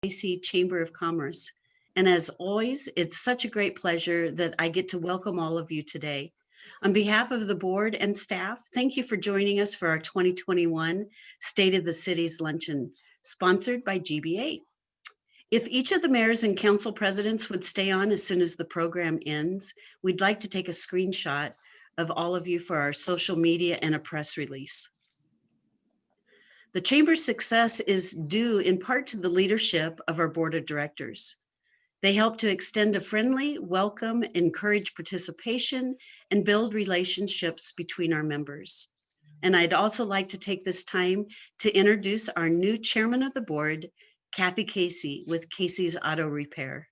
NEJC Chamber of Commerce. And as always, it's such a great pleasure that I get to welcome all of you today. On behalf of the board and staff, thank you for joining us for our 2021 State of the Cities Luncheon, sponsored by GBA. If each of the mayors and council presidents would stay on as soon as the program ends, we'd like to take a screenshot of all of you for our social media and a press release. The Chamber's success is due in part to the leadership of our board of directors. They help to extend a friendly, welcome, encourage participation, and build relationships between our members. And I'd also like to take this time to introduce our new chairman of the board, Kathy Casey with Casey's Auto Repair.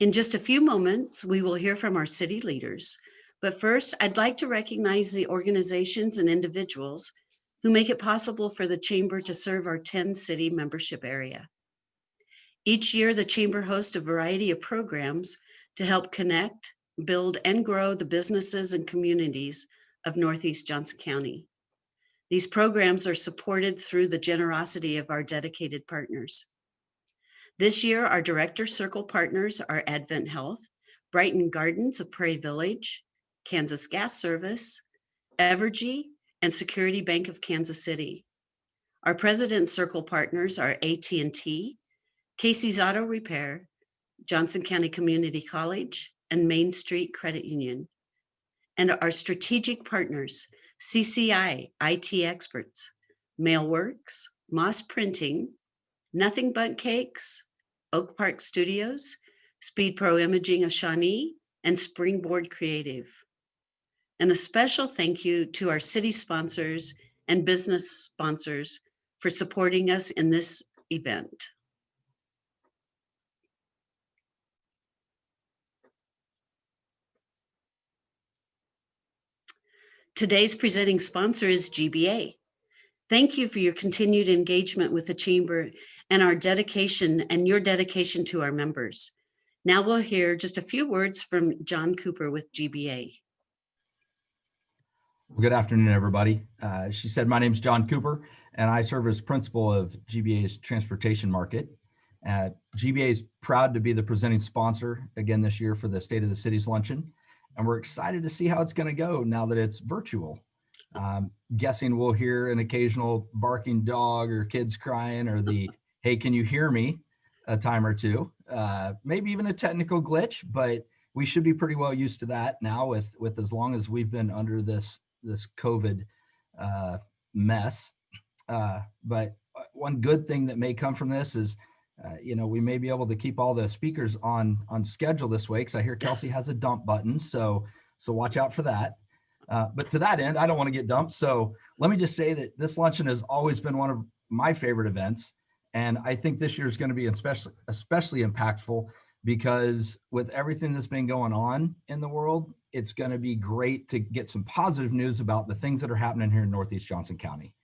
In just a few moments, we will hear from our city leaders. But first, I'd like to recognize the organizations and individuals who make it possible for the Chamber to serve our 10-city membership area. Each year, the Chamber hosts a variety of programs to help connect, build, and grow the businesses and communities of Northeast Johnson County. These programs are supported through the generosity of our dedicated partners. This year, our Director Circle partners are Advent Health, Brighton Gardens of Prairie Village, Kansas Gas Service, Evergy, and Security Bank of Kansas City. Our President Circle partners are AT&T, Casey's Auto Repair, Johnson County Community College, and Main Street Credit Union. And our strategic partners, CCI, IT Experts, Mailworks, Moss Printing, Nothing But Cakes, Oak Park Studios, Speed Pro Imaging of Shawnee, and Springboard Creative. And a special thank you to our city sponsors and business sponsors for supporting us in this event. Today's presenting sponsor is GBA. Thank you for your continued engagement with the Chamber and our dedication and your dedication to our members. Now we'll hear just a few words from John Cooper with GBA. Well, good afternoon, everybody. She said, my name is John Cooper, and I serve as principal of GBA's Transportation Market. GBA is proud to be the presenting sponsor again this year for the State of the Cities Luncheon, and we're excited to see how it's going to go now that it's virtual. Guessing we'll hear an occasional barking dog or kids crying or the, hey, can you hear me, a time or two, maybe even a technical glitch, but we should be pretty well used to that now with as long as we've been under this COVID mess. But one good thing that may come from this is, we may be able to keep all the speakers on schedule this way, because I hear Kelsey has a dump button, so watch out for that. But to that end, I don't want to get dumped. So let me just say that this luncheon has always been one of my favorite events. And I think this year is going to be especially impactful, because with everything that's been going on in the world, it's going to be great to get some positive news about the things that are happening here in Northeast Johnson County.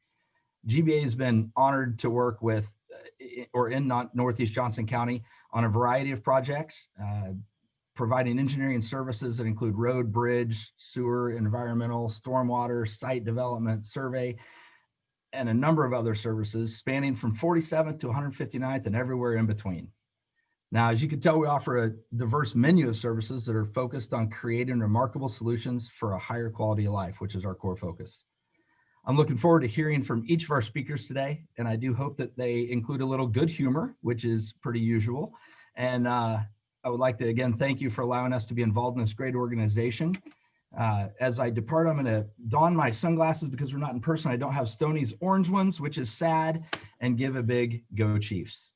GBA has been honored to work with or in Northeast Johnson County on a variety of projects, providing engineering services that include road, bridge, sewer, environmental, stormwater, site development, survey, and a number of other services spanning from 47th to 159th and everywhere in between. Now, as you can tell, we offer a diverse menu of services that are focused on creating remarkable solutions for a higher quality of life, which is our core focus. I'm looking forward to hearing from each of our speakers today, and I do hope that they include a little good humor, which is pretty usual. And I would like to, again, thank you for allowing us to be involved in this great organization. As I depart, I'm going to don my sunglasses because we're not in person. I don't have Stoney's orange ones, which is sad, and give a big go Chiefs.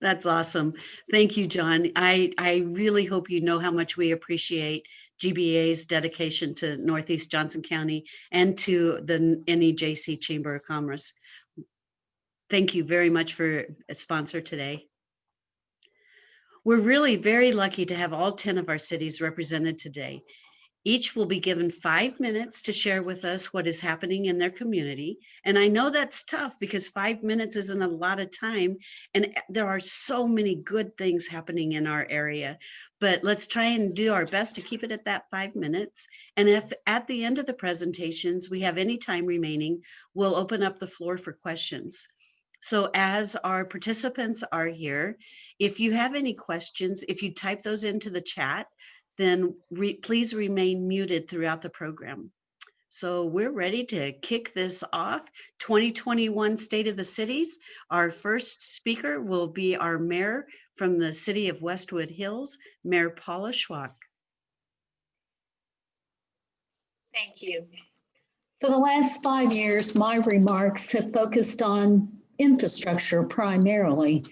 That's awesome. Thank you, John. I really hope you know how much we appreciate GBA's dedication to Northeast Johnson County and to the NEJC Chamber of Commerce. Thank you very much for a sponsor today. We're really very lucky to have all 10 of our cities represented today. Each will be given 5 minutes to share with us what is happening in their community. And I know that's tough because 5 minutes isn't a lot of time. And there are so many good things happening in our area. But let's try and do our best to keep it at that 5 minutes. And if at the end of the presentations we have any time remaining, we'll open up the floor for questions. So as our participants are here, if you have any questions, if you type those into the chat, then please remain muted throughout the program. So we're ready to kick this off. 2021 State of the Cities. Our first speaker will be our mayor from the city of Westwood Hills, Mayor Paula Schwach. Thank you. For the last 5 years, my remarks have focused on infrastructure primarily.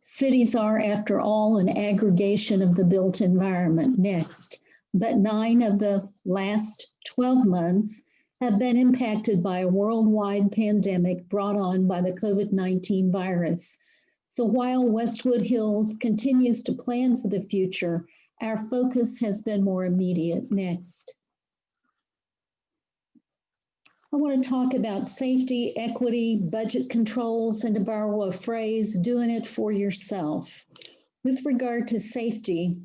Cities are, after all, an aggregation of the built environment. Next. But 9 of the last 12 months have been impacted by a worldwide pandemic brought on by the COVID-19 virus. So while Westwood Hills continues to plan for the future, our focus has been more immediate. Next. I want to talk about safety, equity, budget controls, and to borrow a phrase, doing it for yourself. With regard to safety,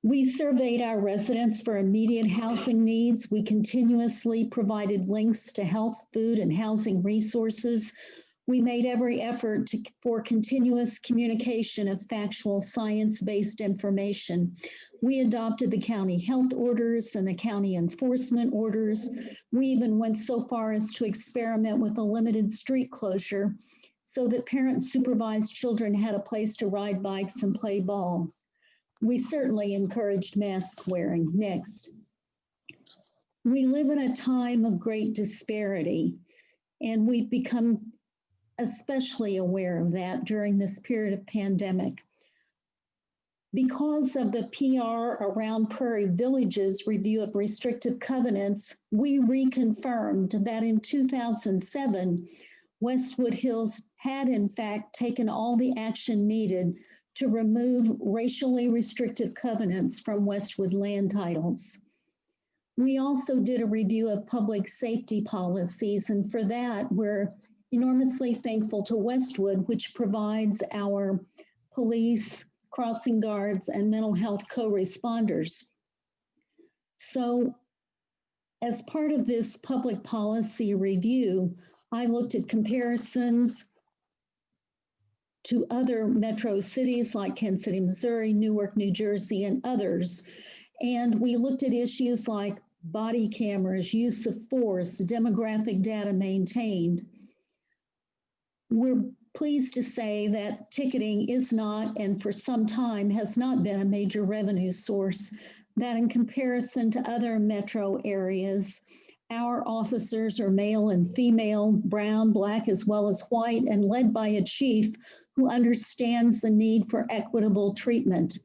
we surveyed our residents for immediate housing needs. We continuously provided links to health, food, and housing resources. We made every effort for continuous communication of factual science-based information. We adopted the county health orders and the county enforcement orders. We even went so far as to experiment with a limited street closure so that parent-supervised children had a place to ride bikes and play ball. We certainly encouraged mask wearing. Next. We live in a time of great disparity, and we've become especially aware of that during this period of pandemic. Because of the PR around Prairie Village's review of restrictive covenants, we reconfirmed that in 2007, Westwood Hills had in fact taken all the action needed to remove racially restrictive covenants from Westwood land titles. We also did a review of public safety policies, and for that, we're enormously thankful to Westwood, which provides our police, crossing guards, and mental health co-responders. So as part of this public policy review, I looked at comparisons to other metro cities like Kansas City, Missouri, Newark, New Jersey, and others. And we looked at issues like body cameras, use of force, demographic data maintained. We're pleased to say that ticketing is not, and for some time has not been, a major revenue source, that in comparison to other metro areas, our officers are male and female, brown, black, as well as white, and led by a chief who understands the need for equitable treatment.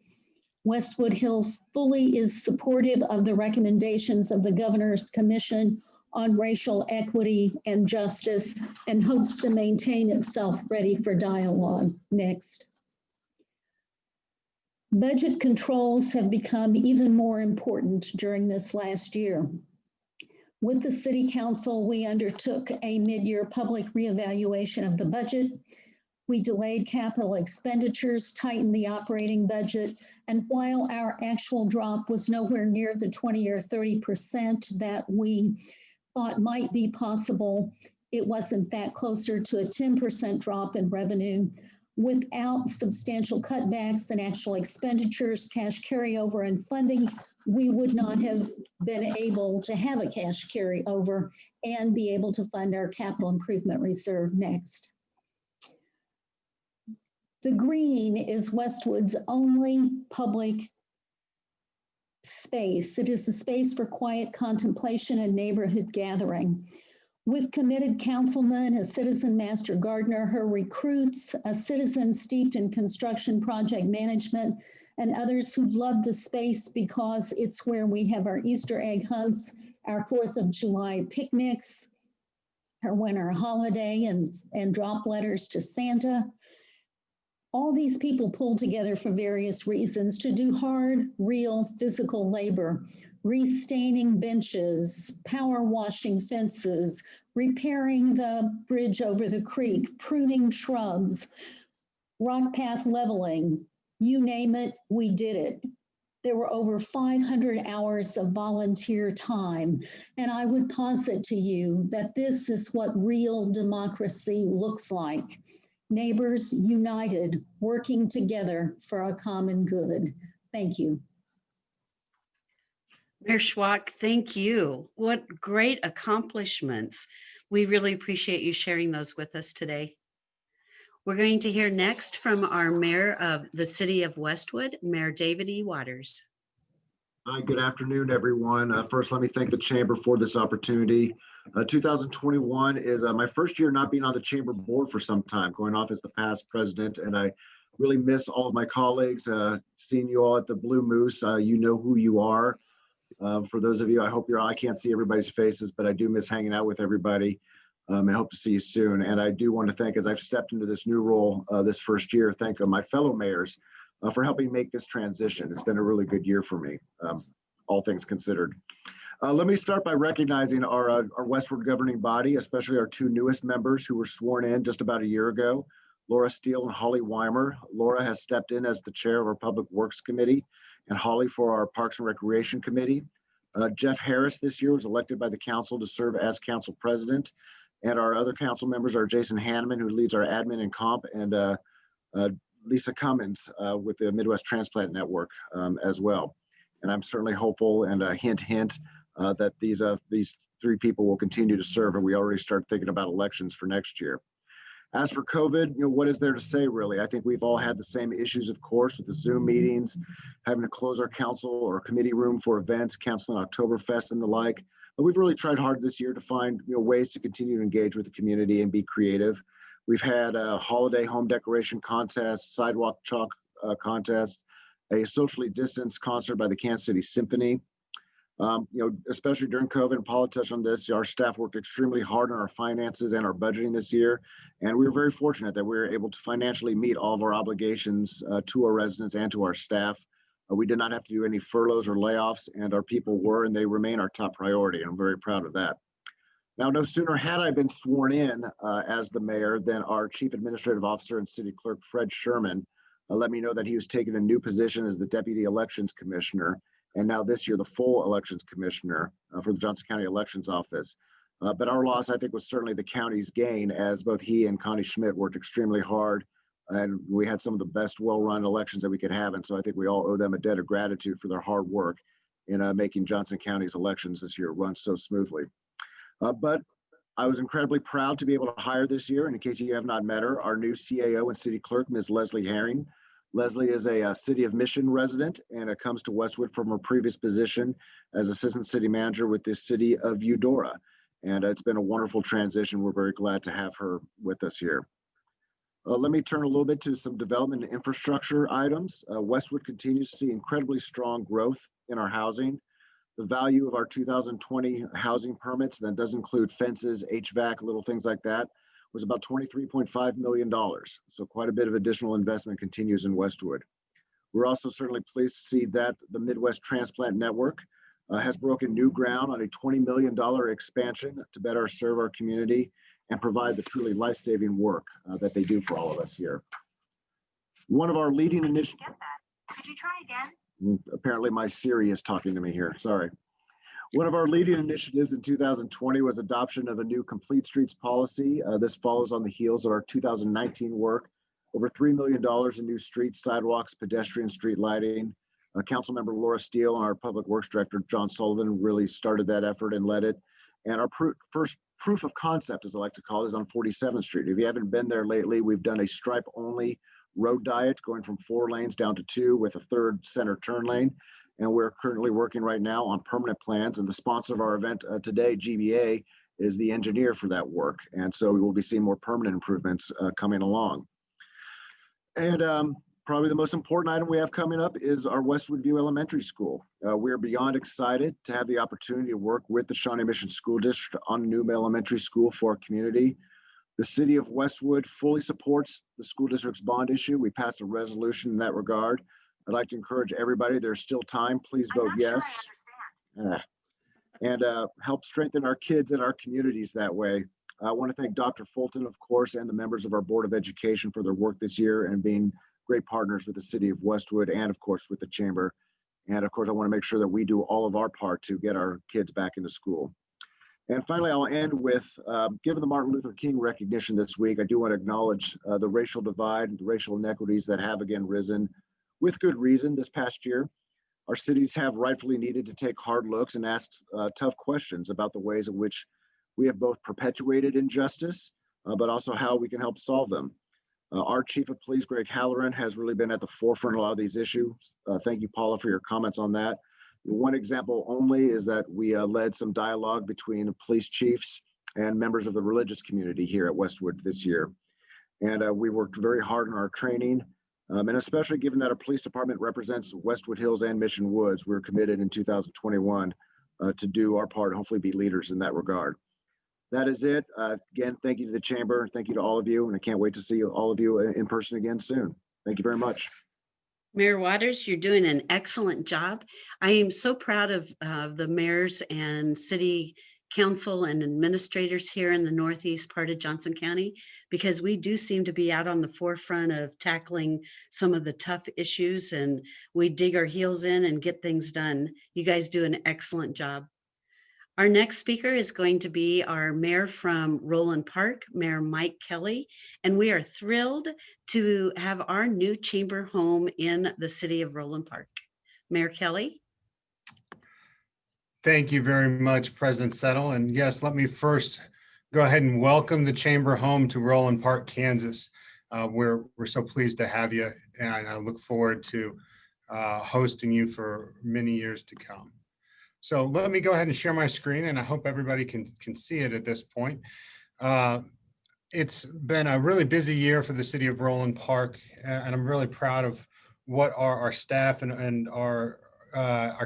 Westwood Hills fully is supportive of the recommendations of the Governor's Commission on Racial Equity and Justice and hopes to maintain itself ready for dialogue. Next. Budget controls have become even more important during this last year. With the City Council, we undertook a mid-year public reevaluation of the budget. We delayed capital expenditures, tightened the operating budget, and while our actual drop was nowhere near the 20 or 30% that we thought might be possible, it was in fact closer to a 10% drop in revenue. Without substantial cutbacks in actual expenditures, cash carryover, and funding, we would not have been able to have a cash carryover and be able to fund our capital improvement reserve. Next. The green is Westwood's only public space. It is a space for quiet contemplation and neighborhood gathering. With committed councilmen, a citizen master gardener, her recruits, a citizen steeped in construction project management, and others who love the space because it's where we have our Easter egg hunts, our 4th of July picnics, our winter holiday, and drop letters to Santa. All these people pull together for various reasons to do hard, real physical labor, restaining benches, power washing fences, repairing the bridge over the creek, pruning shrubs, rock path leveling, you name it, we did it. There were over 500 hours of volunteer time. And I would posit to you that this is what real democracy looks like. neighbors united, working together for a common good. Thank you. Mayor Schwach, thank you. What great accomplishments. We really appreciate you sharing those with us today. We're going to hear next from our mayor of the city of Westwood, Mayor David E. Waters. Hi, good afternoon, everyone. First, let me thank the chamber for this opportunity. 2021 is my first year not being on the chamber board for some time, going off as the past president, and I really miss all of my colleagues. Seeing you all at the Blue Moose, you know who you are. For those of you, I hope I can't see everybody's faces, but I do miss hanging out with everybody. I hope to see you soon. And I do want to thank, as I've stepped into this new role this first year, thank my fellow mayors for helping make this transition. It's been a really good year for me, all things considered. Let me start by recognizing our Westwood governing body, especially our two newest members who were sworn in just about a year ago, Laura Steele and Holly Weimer. Laura has stepped in as the chair of our Public Works Committee and Holly for our Parks and Recreation Committee. Jeff Harris this year was elected by the council to serve as council president. And our other council members are Jason Hanneman, who leads our admin and comp, and Lisa Cummins with the Midwest Transplant Network as well. And I'm certainly hopeful, and hint, hint, that these three people will continue to serve, and we already start thinking about elections for next year. As for COVID, what is there to say, really? I think we've all had the same issues, of course, with the Zoom meetings, having to close our council or committee room for events, canceling Oktoberfest and the like. But we've really tried hard this year to find ways to continue to engage with the community and be creative. We've had a holiday home decoration contest, sidewalk chalk contest, a socially distanced concert by the Kansas City Symphony. Especially during COVID, and Paula touched on this, our staff worked extremely hard on our finances and our budgeting this year. And we were very fortunate that we were able to financially meet all of our obligations to our residents and to our staff. We did not have to do any furloughs or layoffs, and our people were, and they remain our top priority. And I'm very proud of that. Now, no sooner had I been sworn in as the mayor than our Chief Administrative Officer and City Clerk, Fred Sherman, let me know that he was taking a new position as the Deputy Elections Commissioner, and now this year, the full Elections Commissioner for the Johnson County Elections Office. But our loss, I think, was certainly the county's gain, as both he and Connie Schmidt worked extremely hard, and we had some of the best well-run elections that we could have. And so I think we all owe them a debt of gratitude for their hard work in making Johnson County's elections this year run so smoothly. But I was incredibly proud to be able to hire this year, and in case you have not met her, our new CAO and City Clerk, Ms. Leslie Herring. Leslie is a City of Mission resident, and it comes to Westwood from her previous position as Assistant City Manager with the City of Eudora. And it's been a wonderful transition. We're very glad to have her with us here. Let me turn a little bit to some development and infrastructure items. Westwood continues to see incredibly strong growth in our housing. The value of our 2020 housing permits, that does include fences, HVAC, little things like that, was about $23.5 million. So quite a bit of additional investment continues in Westwood. We're also certainly pleased to see that the Midwest Transplant Network has broken new ground on a $20 million expansion to better serve our community and provide the truly life-saving work that they do for all of us here. One of our leading initiatives. Could you try again? Apparently my Siri is talking to me here, sorry. One of our leading initiatives in 2020 was adoption of a new complete streets policy. This follows on the heels of our 2019 work. Over $3 million in new streets, sidewalks, pedestrian street lighting. Councilmember Laura Steele and our Public Works Director, John Sullivan, really started that effort and led it. And our first proof of concept, as I like to call it, is on 47th Street. If you haven't been there lately, we've done a stripe-only road diet going from 4 lanes down to 2 with a 3rd center turn lane. And we're currently working right now on permanent plans. And the sponsor of our event today, GBA, is the engineer for that work. And so we will be seeing more permanent improvements coming along. And probably the most important item we have coming up is our Westwood View Elementary School. We're beyond excited to have the opportunity to work with the Shawnee Mission School District on a new elementary school for our community. The city of Westwood fully supports the school district's bond issue. We passed a resolution in that regard. I'd like to encourage everybody, there's still time, please vote yes. And help strengthen our kids and our communities that way. I want to thank Dr. Fulton, of course, and the members of our Board of Education for their work this year and being great partners with the city of Westwood and, of course, with the chamber. And, of course, I want to make sure that we do all of our part to get our kids back into school. And finally, I'll end with, given the Martin Luther King recognition this week, I do want to acknowledge the racial divide and the racial inequities that have again risen with good reason this past year. Our cities have rightfully needed to take hard looks and ask tough questions about the ways in which we have both perpetuated injustice, but also how we can help solve them. Our Chief of Police, Greg Halloran, has really been at the forefront of a lot of these issues. Thank you, Paula, for your comments on that. One example only is that we led some dialogue between police chiefs and members of the religious community here at Westwood this year. And we worked very hard on our training. And especially given that our police department represents Westwood Hills and Mission Woods, we're committed in 2021 to do our part and hopefully be leaders in that regard. That is it. Again, thank you to the Chamber. Thank you to all of you. And I can't wait to see all of you in person again soon. Thank you very much. Mayor Waters, you're doing an excellent job. I am so proud of the mayors and city council and administrators here in the northeast part of Johnson County, because we do seem to be out on the forefront of tackling some of the tough issues, and we dig our heels in and get things done. You guys do an excellent job. Our next speaker is going to be our mayor from Roland Park, Mayor Mike Kelly, and we are thrilled to have our new chamber home in the city of Roland Park. Mayor Kelly. Thank you very much, President Settle. And yes, let me first go ahead and welcome the chamber home to Roland Park, Kansas. We're so pleased to have you, and I look forward to hosting you for many years to come. So let me go ahead and share my screen, and I hope everybody can see it at this point. It's been a really busy year for the city of Roland Park, and I'm really proud of what our staff and our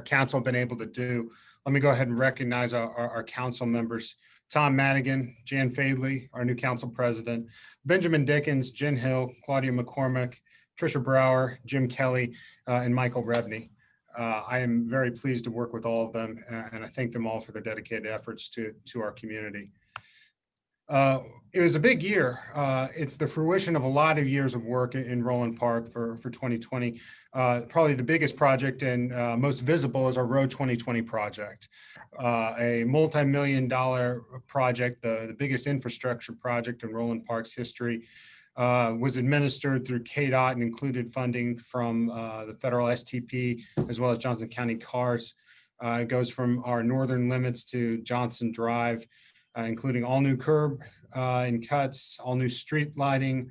council have been able to do. Let me go ahead and recognize our council members: Tom Madigan, Jan Fadley, our new council president, Benjamin Dickens, Jen Hill, Claudia McCormick, Tricia Brower, Jim Kelly, and Michael Rebney. I am very pleased to work with all of them, and I thank them all for their dedicated efforts to our community. It was a big year. It's the fruition of a lot of years of work in Roland Park for 2020. Probably the biggest project and most visible is our Road 2020 project, a multi-million-dollar project, the biggest infrastructure project in Roland Park's history. Was administered through KDOT and included funding from the federal STP as well as Johnson County CARS. It goes from our northern limits to Johnson Drive, including all new curb and cuts, all new street lighting,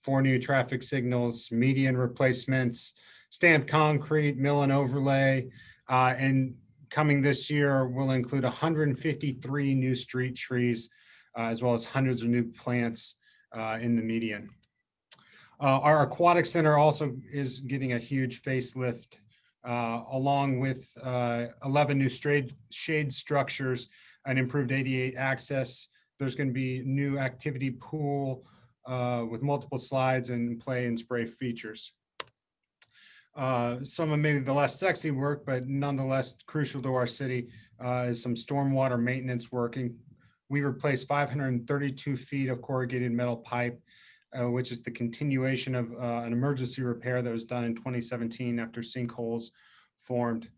4 new traffic signals, median replacements, stamped concrete, mill and overlay, and coming this year will include 153 new street trees, as well as hundreds of new plants in the median. Our aquatic center also is getting a huge facelift, along with 11 new shade structures and improved ADA access. There's going to be new activity pool with multiple slides and play and spray features. Some of maybe the less sexy work, but nonetheless crucial to our city, is some stormwater maintenance work. We replaced 532 feet of corrugated metal pipe, which is the continuation of an emergency repair that was done in 2017 after sinkholes formed.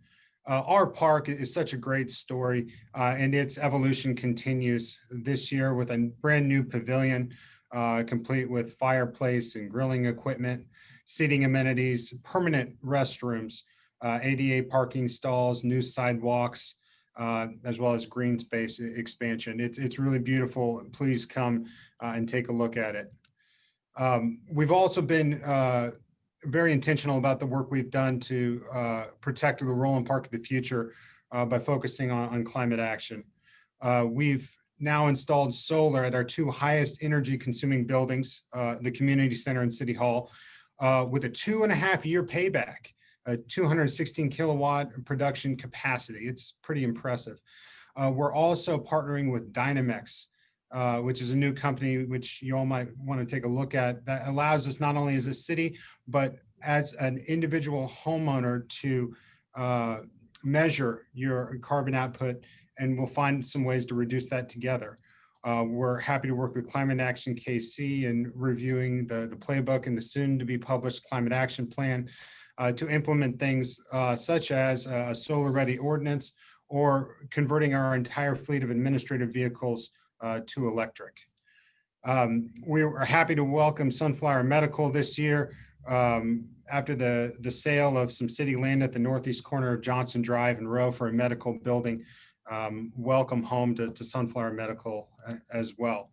Our park is such a great story, and its evolution continues this year with a brand new pavilion, complete with fireplace and grilling equipment, seating amenities, permanent restrooms, ADA parking stalls, new sidewalks, as well as green space expansion. It's really beautiful. Please come and take a look at it. We've also been very intentional about the work we've done to protect the Roland Park of the future by focusing on climate action. We've now installed solar at our 2 highest energy consuming buildings, the community center and city hall, with a 2.5-year payback. A 216 kilowatt production capacity. It's pretty impressive. We're also partnering with Dynamex, which is a new company which you all might want to take a look at, that allows us not only as a city, but as an individual homeowner to measure your carbon output, and we'll find some ways to reduce that together. We're happy to work with Climate Action KC in reviewing the playbook and the soon to be published Climate Action Plan to implement things such as a solar ready ordinance or converting our entire fleet of administrative vehicles to electric. We are happy to welcome Sunflower Medical this year after the sale of some city land at the northeast corner of Johnson Drive and Row for a medical building. Welcome home to Sunflower Medical as well.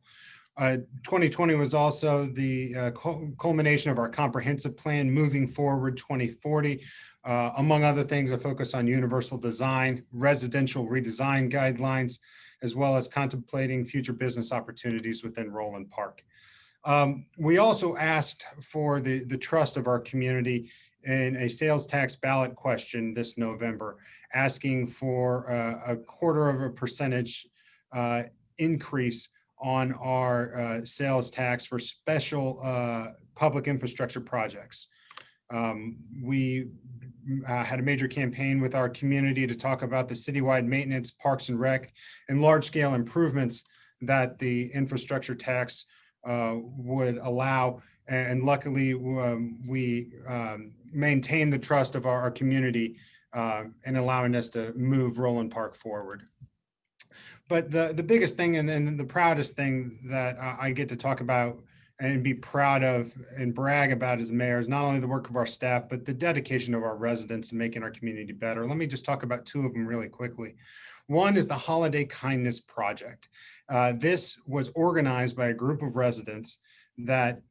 2020 was also the culmination of our comprehensive plan, Moving Forward 2040. Among other things, a focus on universal design, residential redesign guidelines, as well as contemplating future business opportunities within Roland Park. We also asked for the trust of our community in a sales tax ballot question this November, asking for a 0.25% increase on our sales tax for special public infrastructure projects. We had a major campaign with our community to talk about the citywide maintenance, parks and rec, and large-scale improvements that the infrastructure tax would allow. And luckily, we maintain the trust of our community in allowing us to move Roland Park forward. But the biggest thing and the proudest thing that I get to talk about and be proud of and brag about as mayor is not only the work of our staff, but the dedication of our residents to making our community better. Let me just talk about two of them really quickly. One is the Holiday Kindness Project. This was organized by a group of residents that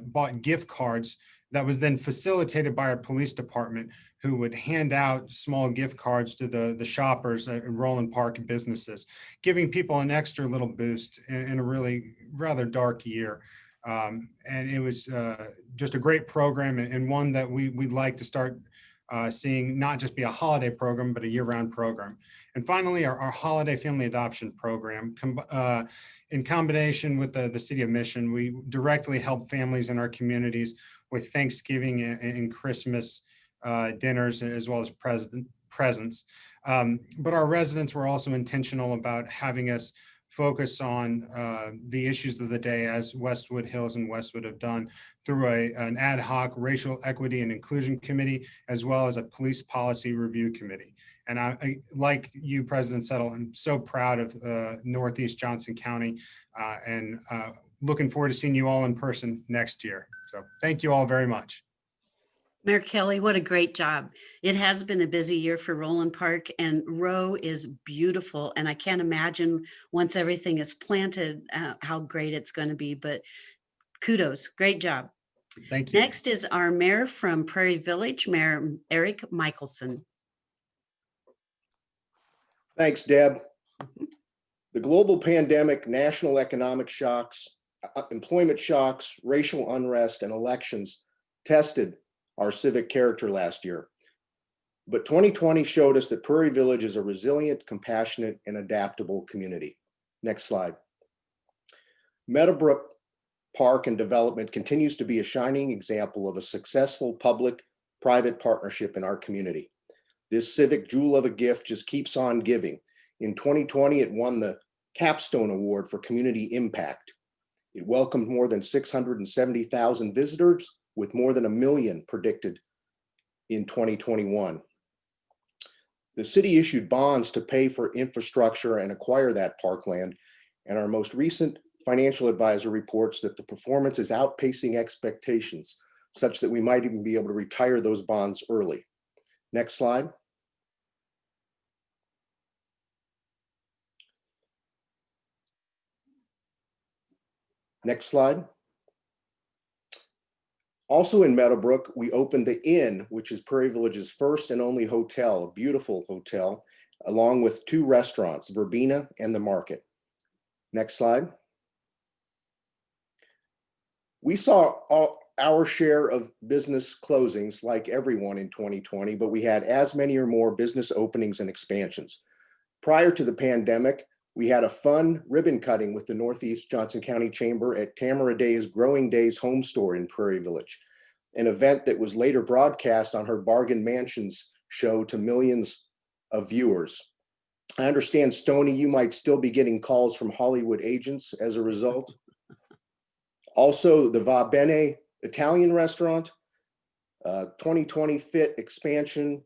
bought gift cards that was then facilitated by our police department, who would hand out small gift cards to the shoppers at Roland Park businesses, giving people an extra little boost in a really rather dark year. And it was just a great program, and one that we'd like to start seeing not just be a holiday program, but a year-round program. And finally, our holiday family adoption program, in combination with the City of Mission, we directly help families in our communities with Thanksgiving and Christmas dinners, as well as presents. But our residents were also intentional about having us focus on the issues of the day, as Westwood Hills and Westwood have done through an ad hoc racial equity and inclusion committee, as well as a police policy review committee. And I like you, President Settle, I'm so proud of Northeast Johnson County and looking forward to seeing you all in person next year. So thank you all very much. Mayor Kelly, what a great job. It has been a busy year for Roland Park, and Row is beautiful. And I can't imagine once everything is planted, how great it's going to be, but kudos, great job. Thank you. Next is our mayor from Prairie Village, Mayor Eric Michelson. Thanks, Deb. The global pandemic, national economic shocks, employment shocks, racial unrest, and elections tested our civic character last year. But 2020 showed us that Prairie Village is a resilient, compassionate, and adaptable community. Next slide. Meadowbrook Park and Development continues to be a shining example of a successful public-private partnership in our community. This civic jewel of a gift just keeps on giving. In 2020, it won the Capstone Award for Community Impact. It welcomed more than 670,000 visitors, with more than 1 million predicted in 2021. The city issued bonds to pay for infrastructure and acquire that parkland, and our most recent financial advisor reports that the performance is outpacing expectations, such that we might even be able to retire those bonds early. Next slide. Next slide. Also in Meadowbrook, we opened the Inn, which is Prairie Village's first and only hotel, a beautiful hotel, along with 2 restaurants, Verbena and The Market. Next slide. We saw our share of business closings like everyone in 2020, but we had as many or more business openings and expansions. Prior to the pandemic, we had a fun ribbon cutting with the Northeast Johnson County Chamber at Tamara Day's Growing Days home store in Prairie Village, an event that was later broadcast on her Bargain Mansions show to millions of viewers. I understand, Stoney, you might still be getting calls from Hollywood agents as a result. Also, the Va Bene Italian restaurant, 2020 Fit expansion,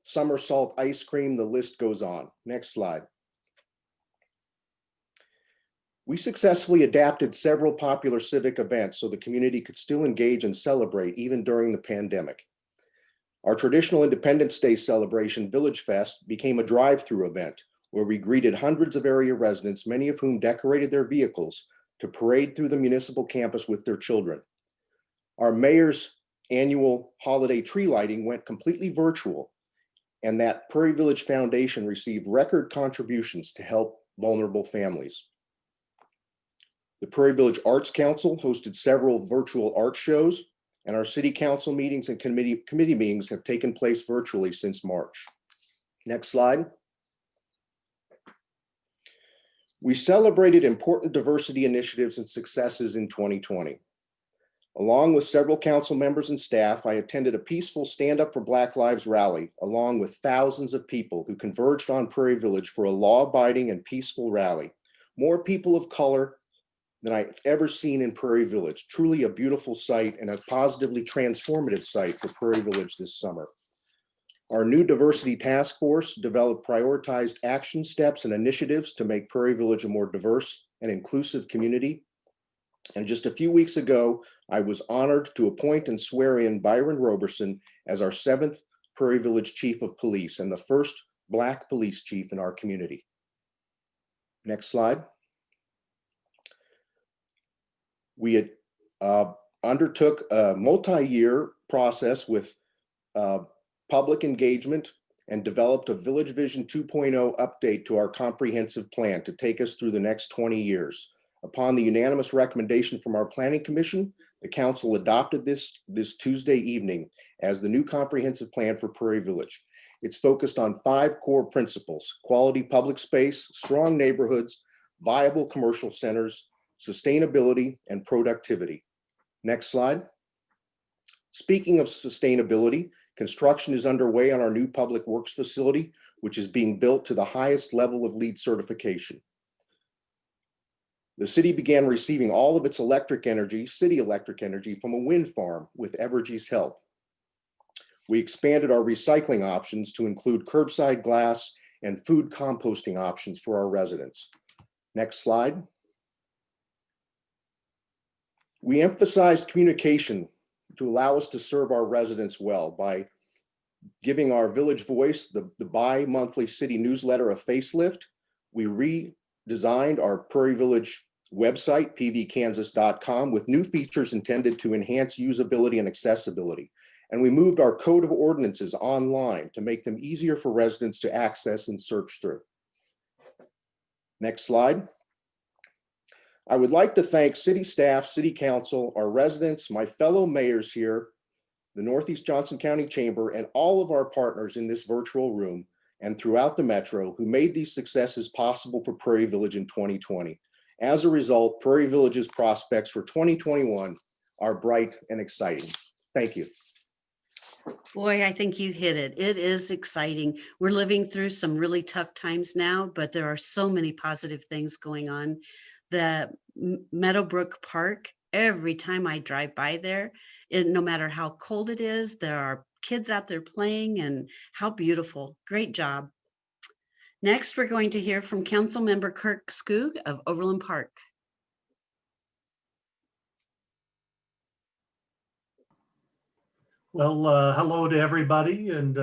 somersault ice cream, the list goes on. Next slide. We successfully adapted several popular civic events so the community could still engage and celebrate even during the pandemic. Our traditional Independence Day celebration, Village Fest, became a drive-through event where we greeted hundreds of area residents, many of whom decorated their vehicles to parade through the municipal campus with their children. Our mayor's annual holiday tree lighting went completely virtual, and that Prairie Village Foundation received record contributions to help vulnerable families. The Prairie Village Arts Council hosted several virtual art shows, and our city council meetings and committee meetings have taken place virtually since March. Next slide. We celebrated important diversity initiatives and successes in 2020. Along with several council members and staff, I attended a peaceful Stand Up for Black Lives rally, along with thousands of people who converged on Prairie Village for a law-abiding and peaceful rally. More people of color than I've ever seen in Prairie Village. Truly a beautiful sight and a positively transformative site for Prairie Village this summer. Our new diversity task force developed prioritized action steps and initiatives to make Prairie Village a more diverse and inclusive community. And just a few weeks ago, I was honored to appoint and swear in Byron Roberson as our 7th Prairie Village Chief of Police and the first Black police chief in our community. Next slide. We had undertook a multi-year process with public engagement and developed a Village Vision 2.0 update to our comprehensive plan to take us through the next 20 years. Upon the unanimous recommendation from our Planning Commission, the council adopted this Tuesday evening as the new comprehensive plan for Prairie Village. It's focused on 5 core principles: quality public space, strong neighborhoods, viable commercial centers, sustainability, and productivity. Next slide. Speaking of sustainability, construction is underway on our new public works facility, which is being built to the highest level of LEED certification. The city began receiving all of its electric energy, city electric energy, from a wind farm with Evergy's help. We expanded our recycling options to include curbside glass and food composting options for our residents. Next slide. We emphasized communication to allow us to serve our residents well by giving our Village Voice, the bi-monthly city newsletter, a facelift. We redesigned our Prairie Village website, pvkansas.com, with new features intended to enhance usability and accessibility. And we moved our code of ordinances online to make them easier for residents to access and search through. Next slide. I would like to thank city staff, city council, our residents, my fellow mayors here, the Northeast Johnson County Chamber, and all of our partners in this virtual room and throughout the metro who made these successes possible for Prairie Village in 2020. As a result, Prairie Village's prospects for 2021 are bright and exciting. Thank you. Boy, I think you hit it. It is exciting. We're living through some really tough times now, but there are so many positive things going on. The Meadowbrook Park, every time I drive by there, no matter how cold it is, there are kids out there playing, and how beautiful. Great job. Next, we're going to hear from Councilmember Kirk Skoog of Overland Park. Well, hello to everybody, and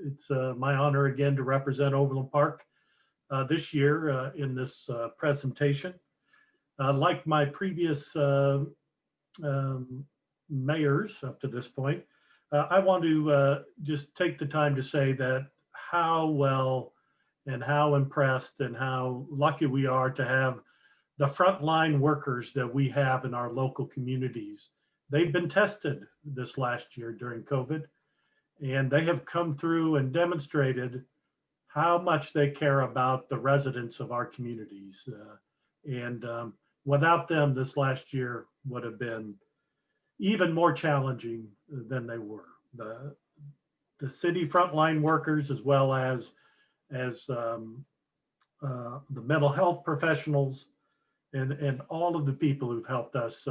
it's my honor again to represent Overland Park this year in this presentation. Like my previous mayors up to this point, I want to just take the time to say that how well and how impressed and how lucky we are to have the frontline workers that we have in our local communities. They've been tested this last year during COVID, and they have come through and demonstrated how much they care about the residents of our communities. Without them, this last year would have been even more challenging than they were. The city frontline workers, as well as the mental health professionals, and all of the people who've helped us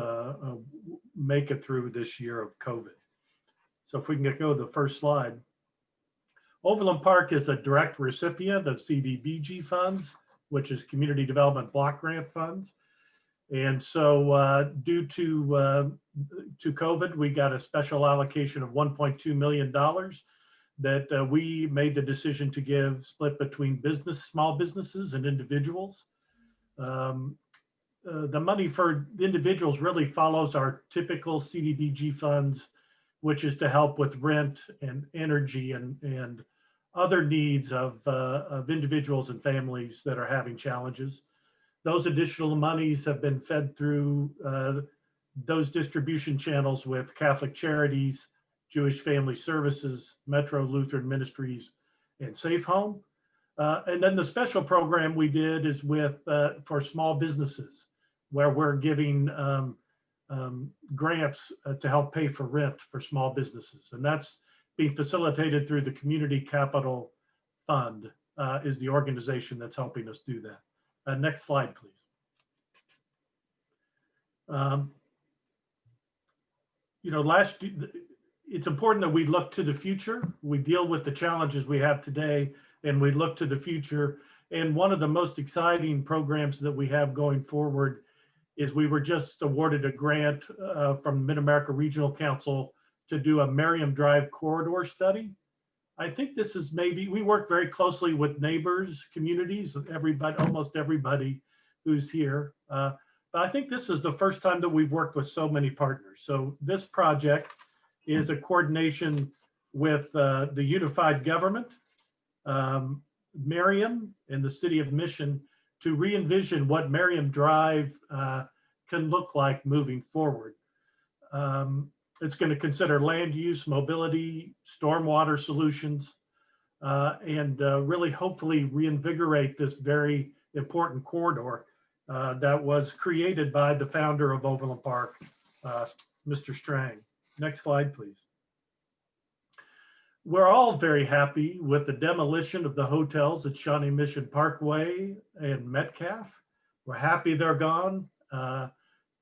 make it through this year of COVID. So if we can go to the first slide. Overland Park is a direct recipient of CDBG funds, which is Community Development Block Grant funds. And so due to COVID, we got a special allocation of $1.2 million that we made the decision to give split between small businesses and individuals. The money for the individuals really follows our typical CDBG funds, which is to help with rent and energy and other needs of individuals and families that are having challenges. Those additional monies have been fed through those distribution channels with Catholic Charities, Jewish Family Services, Metro Lutheran Ministries, and Safe Home. And then the special program we did is with for small businesses, where we're giving grants to help pay for rent for small businesses. And that's being facilitated through the Community Capital Fund is the organization that's helping us do that. Next slide, please. It's important that we look to the future. We deal with the challenges we have today, and we look to the future. And one of the most exciting programs that we have going forward is we were just awarded a grant from Mid-America Regional Council to do a Merriam Drive corridor study. I think this is we work very closely with neighbors, communities, almost everybody who's here. But I think this is the first time that we've worked with so many partners. So this project is a coordination with the Unified Government, Merriam, and the City of Mission to re-envision what Merriam Drive can look like moving forward. It's going to consider land use, mobility, stormwater solutions, and really hopefully reinvigorate this very important corridor that was created by the founder of Overland Park, Mr. Strang. Next slide, please. We're all very happy with the demolition of the hotels at Shawnee Mission Parkway and Metcalf. We're happy they're gone.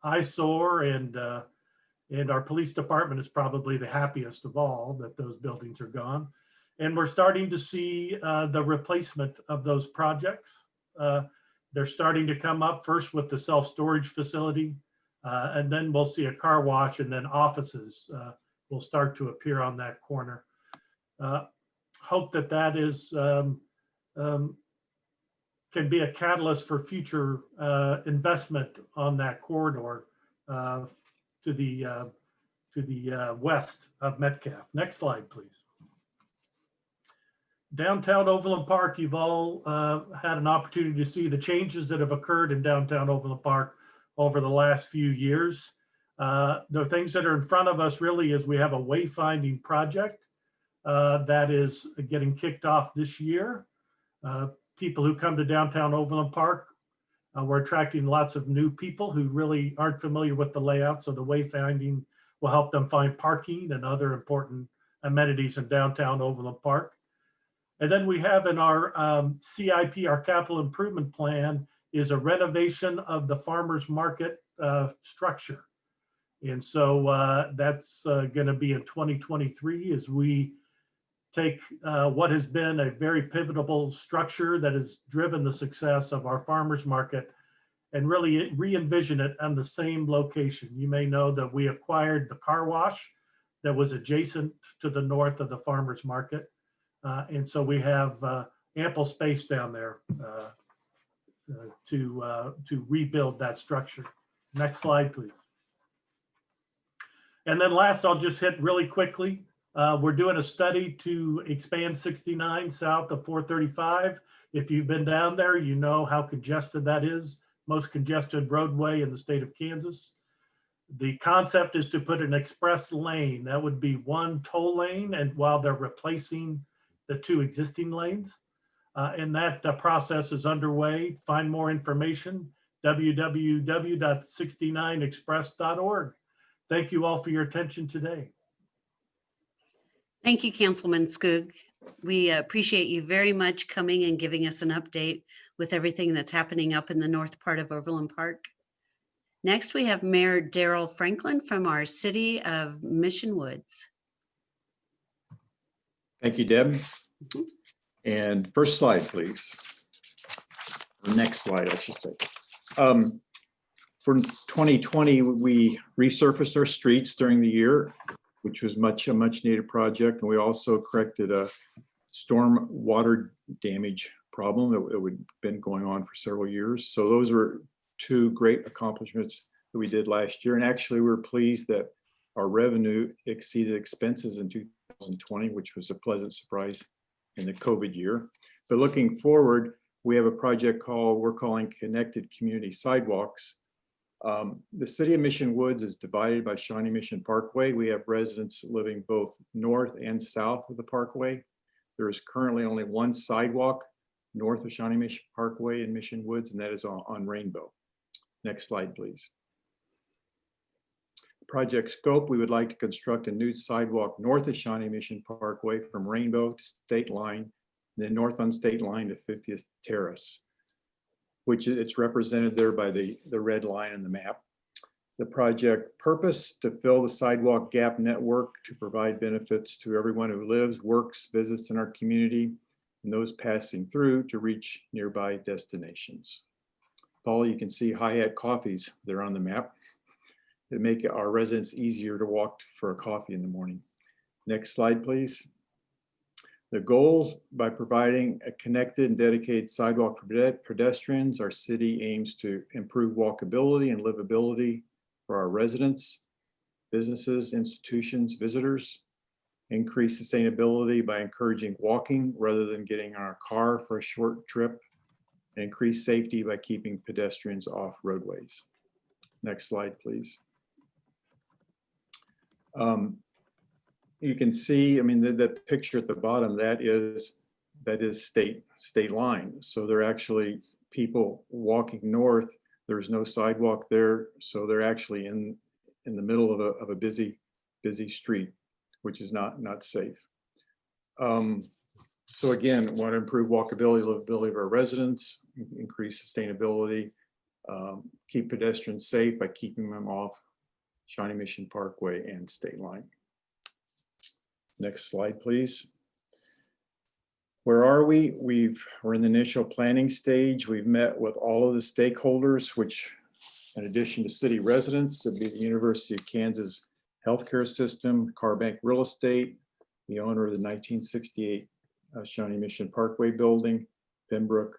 Eyesore and our police department is probably the happiest of all that those buildings are gone. And we're starting to see the replacement of those projects. They're starting to come up first with the self-storage facility, and then we'll see a car wash, and then offices will start to appear on that corner. Hope that is can be a catalyst for future investment on that corridor to the west of Metcalf. Next slide, please. Downtown Overland Park, you've all had an opportunity to see the changes that have occurred in downtown Overland Park over the last few years. The things that are in front of us really is we have a wayfinding project that is getting kicked off this year. People who come to downtown Overland Park, we're attracting lots of new people who really aren't familiar with the layout, so the wayfinding will help them find parking and other important amenities in downtown Overland Park. And then we have in our CIP, our capital improvement plan, is a renovation of the farmers market structure. And so that's going to be in 2023 as we take what has been a very pivotal structure that has driven the success of our farmers market and really re-envision it on the same location. You may know that we acquired the car wash that was adjacent to the north of the farmers market. And so we have ample space down there to rebuild that structure. Next slide, please. And then last, I'll just hit really quickly. We're doing a study to expand 69 south of 435. If you've been down there, you know how congested that is. Most congested roadway in the state of Kansas. The concept is to put an express lane. That would be one toll lane, and while they're replacing the two existing lanes. And that process is underway. Find more information, www.69express.org. Thank you all for your attention today. Thank you, Councilman Skoog. We appreciate you very much coming and giving us an update with everything that's happening up in the north part of Overland Park. Next, we have Mayor Daryl Franklin from our city of Mission Woods. Thank you, Deb. And first slide, please. Or next slide, I should say. For 2020, we resurfaced our streets during the year, which was a much needed project. And we also corrected a storm water damage problem that had been going on for several years. So those were two great accomplishments that we did last year. And actually, we were pleased that our revenue exceeded expenses in 2020, which was a pleasant surprise in the COVID year. But looking forward, we have a project we're calling Connected Community Sidewalks. The city of Mission Woods is divided by Shawnee Mission Parkway. We have residents living both north and south of the parkway. There is currently only one sidewalk north of Shawnee Mission Parkway in Mission Woods, and that is on Rainbow. Next slide, please. Project scope, we would like to construct a new sidewalk north of Shawnee Mission Parkway from Rainbow to State Line, then north on State Line to 50th Terrace, which it's represented there by the red line in the map. The project purpose to fill the sidewalk gap network to provide benefits to everyone who lives, works, visits in our community, and those passing through to reach nearby destinations. Paul, you can see Hi-Hat Coffees there on the map. It make our residents easier to walk for a coffee in the morning. Next slide, please. The goals: by providing a connected and dedicated sidewalk for pedestrians, our city aims to improve walkability and livability for our residents, businesses, institutions, visitors, increase sustainability by encouraging walking rather than getting in our car for a short trip, and increase safety by keeping pedestrians off roadways. Next slide, please. You can see, I mean, the picture at the bottom, that is state line. So they're actually people walking north. There's no sidewalk there, so they're actually in the middle of a busy street, which is not safe. So again, want to improve walkability, livability of our residents, increase sustainability, keep pedestrians safe by keeping them off Shawnee Mission Parkway and State Line. Next slide, please. Where are we? We're in the initial planning stage. We've met with all of the stakeholders, which, in addition to city residents, would be the University of Kansas healthcare system, Carbank Real Estate, the owner of the 1968 Shawnee Mission Parkway building, Pembroke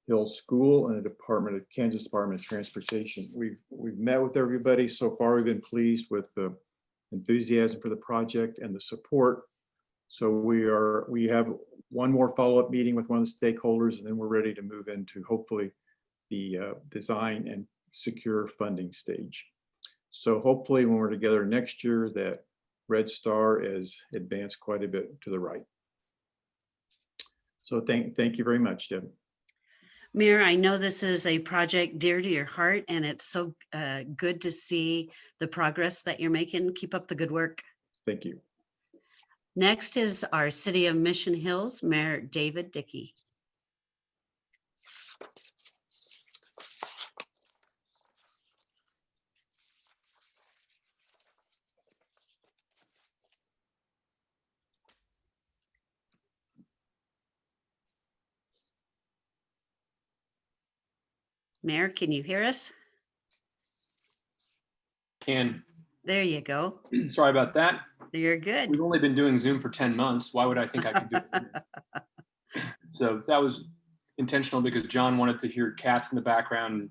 Hill School, and the Kansas Department of Transportation. We've met with everybody. So far, we've been pleased with the enthusiasm for the project and the support. So we have one more follow-up meeting with one of the stakeholders, and then we're ready to move into hopefully the design and secure funding stage. So hopefully when we're together next year, that red star is advanced quite a bit to the right. So thank you very much, Deb. Mayor, I know this is a project dear to your heart, and it's so good to see the progress that you're making. Keep up the good work. Thank you. Next is our City of Mission Hills, Mayor David Dickey. Mayor, can you hear us? There you go. Sorry about that. You're good. We've only been doing Zoom for 10 months. Why would I think I could do it? So that was intentional because John wanted to hear cats in the background,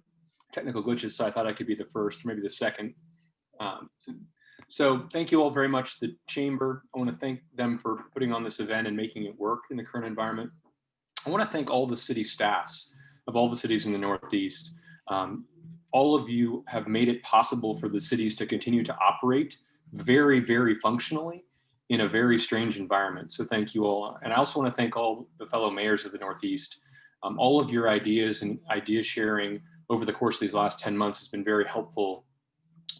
technical glitches, so I thought I could be the first, maybe the second. So thank you all very much, the Chamber. I want to thank them for putting on this event and making it work in the current environment. I want to thank all the city staffs of all the cities in the Northeast. All of you have made it possible for the cities to continue to operate very, very functionally in a very strange environment. So thank you all. And I also want to thank all the fellow mayors of the Northeast. All of your ideas and idea sharing over the course of these last 10 months has been very helpful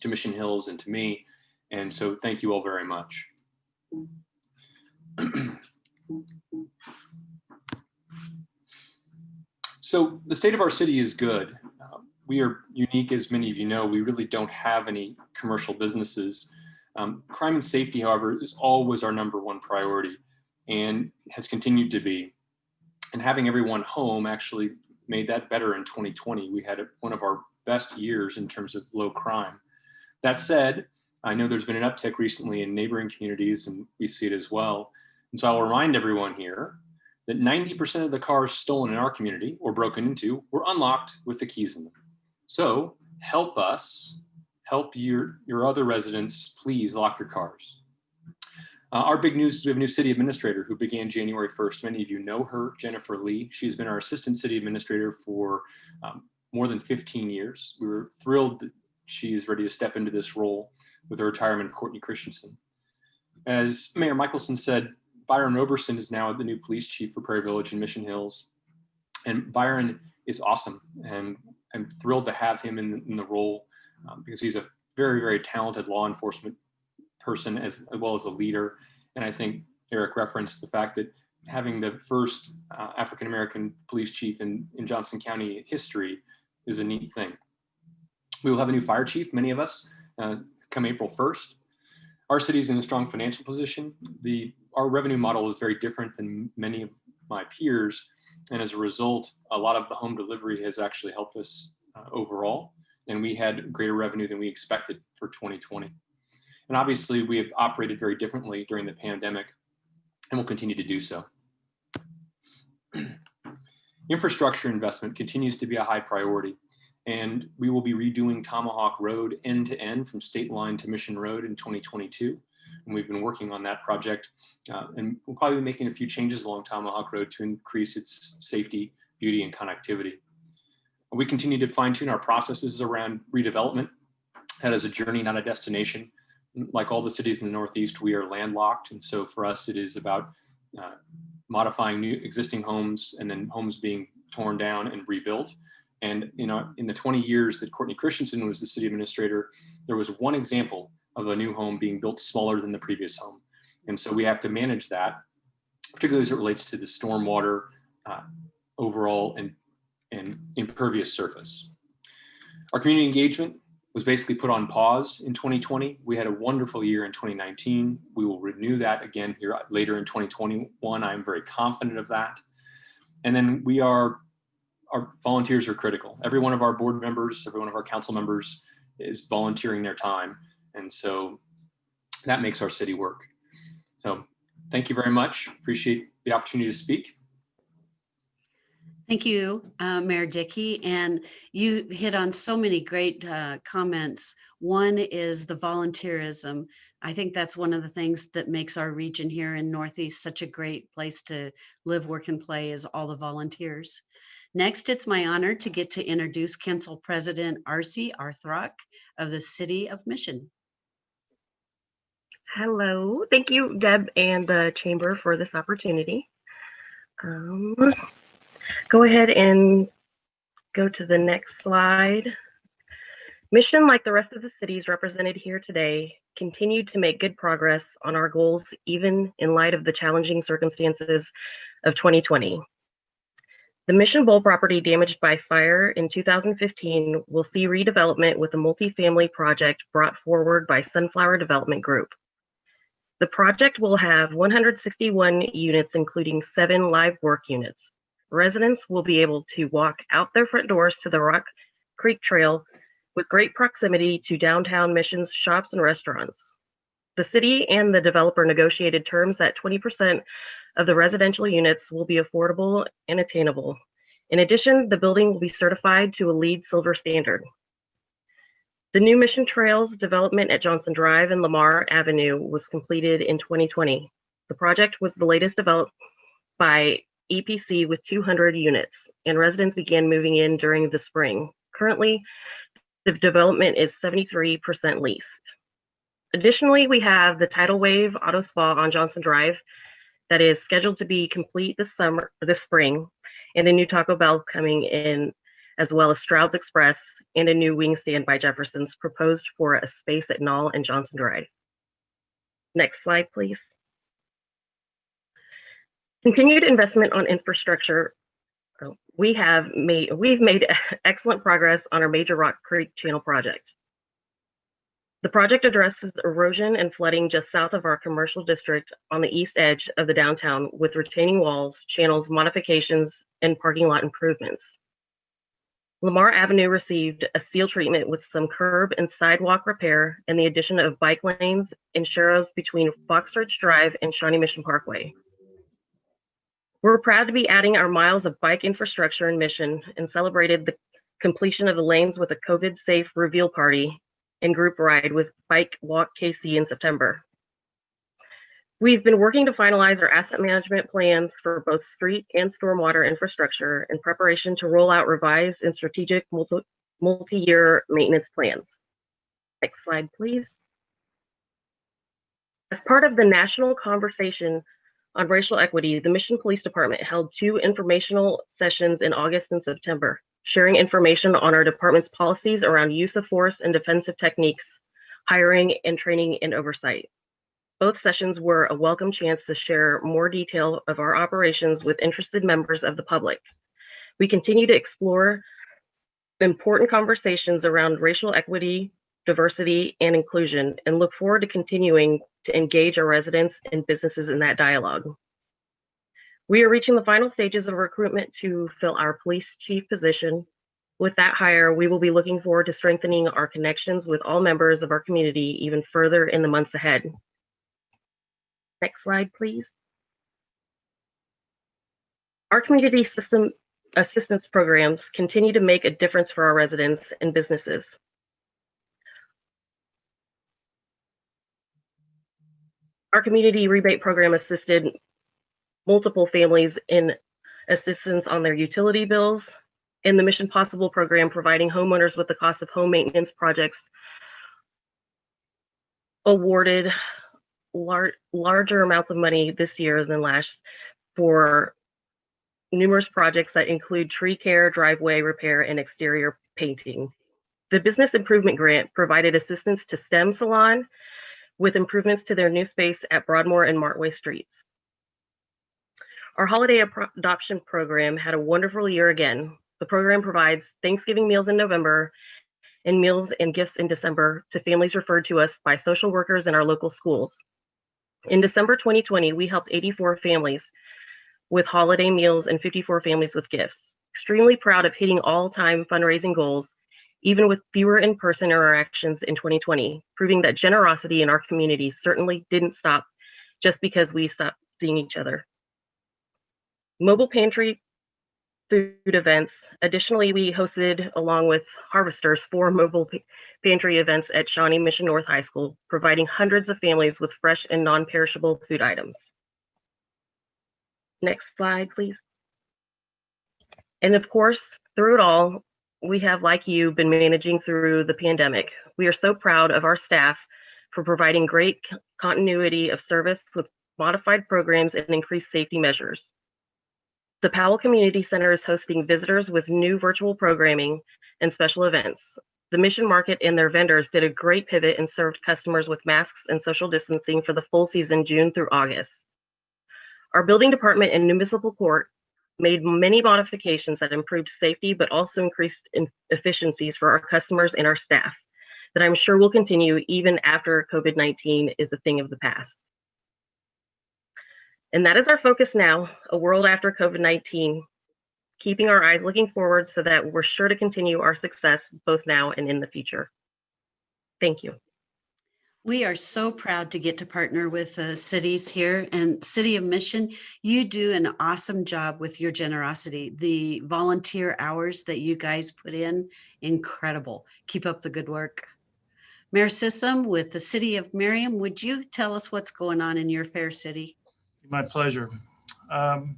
to Mission Hills and to me. And so thank you all very much. So the state of our city is good. We are unique, as many of you know. We really don't have any commercial businesses. Crime and safety, however, is always our #1 priority. and has continued to be. And having everyone home actually made that better in 2020. We had one of our best years in terms of low crime. That said, I know there's been an uptick recently in neighboring communities, and we see it as well. And so I'll remind everyone here that 90% of the cars stolen in our community or broken into were unlocked with the keys in them. So help us, help your other residents, please lock your cars. Our big news is we have a new city administrator who began January 1st. Many of you know her, Jennifer Lee. She's been our assistant city administrator for more than 15 years. We were thrilled that she's ready to step into this role with the retirement of Courtney Christensen. As Mayor Michelson said, Byron Roberson is now the new police chief for Prairie Village and Mission Hills. And Byron is awesome. And I'm thrilled to have him in the role because he's a very, very talented law enforcement person as well as a leader. And I think Eric referenced the fact that having the first African-American police chief in Johnson County history is a neat thing. We will have a new fire chief, many of us, come April 1st. Our city is in a strong financial position. Our revenue model is very different than many of my peers. And as a result, a lot of the home delivery has actually helped us overall. And we had greater revenue than we expected for 2020. And obviously, we have operated very differently during the pandemic and will continue to do so. Infrastructure investment continues to be a high priority. And we will be redoing Tomahawk Road end to end from State Line to Mission Road in 2022. And we've been working on that project. And we'll probably be making a few changes along Tomahawk Road to increase its safety, beauty, and connectivity. We continue to fine tune our processes around redevelopment. That is a journey, not a destination. Like all the cities in the Northeast, we are landlocked. And so for us, it is about modifying new existing homes and then homes being torn down and rebuilt. And in the 20 years that Courtney Christensen was the city administrator, there was one example of a new home being built smaller than the previous home. And so we have to manage that, particularly as it relates to the stormwater overall and impervious surface. Our community engagement was basically put on pause in 2020. We had a wonderful year in 2019. We will renew that again here later in 2021. I'm very confident of that. And then our volunteers are critical. Every one of our board members, every one of our council members is volunteering their time. And so that makes our city work. So thank you very much. Appreciate the opportunity to speak. Thank you, Mayor Dickey. And you hit on so many great comments. One is the volunteerism. I think that's one of the things that makes our region here in Northeast such a great place to live, work, and play is all the volunteers. Next, it's my honor to get to introduce Council President Arcy Arthrock of the City of Mission. Hello, thank you, Deb and the Chamber for this opportunity. Go ahead and go to the next slide. Mission, like the rest of the cities represented here today, continued to make good progress on our goals, even in light of the challenging circumstances of 2020. The Mission Bowl property damaged by fire in 2015 will see redevelopment with a multifamily project brought forward by Sunflower Development Group. The project will have 161 units, including 7 live work units. Residents will be able to walk out their front doors to the Rock Creek Trail with great proximity to downtown Mission's shops and restaurants. The city and the developer negotiated terms that 20% of the residential units will be affordable and attainable. In addition, the building will be certified to a LEED Silver standard. The new Mission Trails development at Johnson Drive and Lamar Avenue was completed in 2020. The project was the latest developed by EPC with 200 units, and residents began moving in during the spring. Currently, the development is 73% leased. Additionally, we have the Tidal Wave Auto Spa on Johnson Drive that is scheduled to be complete this spring, and a new Taco Bell coming in, as well as Stroud's Express and a new wing stand by Jefferson's proposed for a space at Knoll and Johnson Drive. Next slide, please. Continued investment on infrastructure. We've made excellent progress on our major Rock Creek Channel project. The project addresses erosion and flooding just south of our commercial district on the east edge of the downtown with retaining walls, channels, modifications, and parking lot improvements. Lamar Avenue received a seal treatment with some curb and sidewalk repair and the addition of bike lanes and sharrows between Fox Ridge Drive and Shawnee Mission Parkway. We're proud to be adding our miles of bike infrastructure in Mission and celebrated the completion of the lanes with a COVID-safe reveal party and group ride with Bike Walk KC in September. We've been working to finalize our asset management plans for both street and stormwater infrastructure in preparation to roll out revised and strategic multi-year maintenance plans. Next slide, please. As part of the national conversation on racial equity, the Mission Police Department held 2 informational sessions in August and September, sharing information on our department's policies around use of force and defensive techniques, hiring and training and oversight. Both sessions were a welcome chance to share more detail of our operations with interested members of the public. We continue to explore important conversations around racial equity, diversity, and inclusion, and look forward to continuing to engage our residents and businesses in that dialogue. We are reaching the final stages of recruitment to fill our police chief position. With that hire, we will be looking forward to strengthening our connections with all members of our community even further in the months ahead. Next slide, please. Our community system assistance programs continue to make a difference for our residents and businesses. Our community rebate program assisted multiple families in assistance on their utility bills, and the Mission Possible program providing homeowners with the cost of home maintenance projects awarded larger amounts of money this year than last for numerous projects that include tree care, driveway repair, and exterior painting. The Business Improvement Grant provided assistance to STEM Salon with improvements to their new space at Broadmoor and Martway Streets. Our holiday adoption program had a wonderful year again. The program provides Thanksgiving meals in November and meals and gifts in December to families referred to us by social workers in our local schools. In December 2020, we helped 84 families with holiday meals and 54 families with gifts. Extremely proud of hitting all-time fundraising goals, even with fewer in-person interactions in 2020, proving that generosity in our community certainly didn't stop just because we stopped seeing each other. Mobile pantry food events. Additionally, we hosted, along with Harvesters, 4 mobile pantry events at Shawnee Mission North High School, providing hundreds of families with fresh and non-perishable food items. Next slide, please. And of course, through it all, we have, like you, been managing through the pandemic. We are so proud of our staff for providing great continuity of service with modified programs and increased safety measures. The Powell Community Center is hosting visitors with new virtual programming and special events. The Mission Market and their vendors did a great pivot and served customers with masks and social distancing for the full season, June through August. Our building department and municipal court made many modifications that improved safety, but also increased efficiencies for our customers and our staff that I'm sure will continue even after COVID-19 is a thing of the past. And that is our focus now, a world after COVID-19, keeping our eyes looking forward so that we're sure to continue our success both now and in the future. Thank you. We are so proud to get to partner with cities here, and City of Mission, you do an awesome job with your generosity. The volunteer hours that you guys put in, incredible. Keep up the good work. Mayor Sissom with the City of Merriam, would you tell us what's going on in your fair city? My pleasure. Well,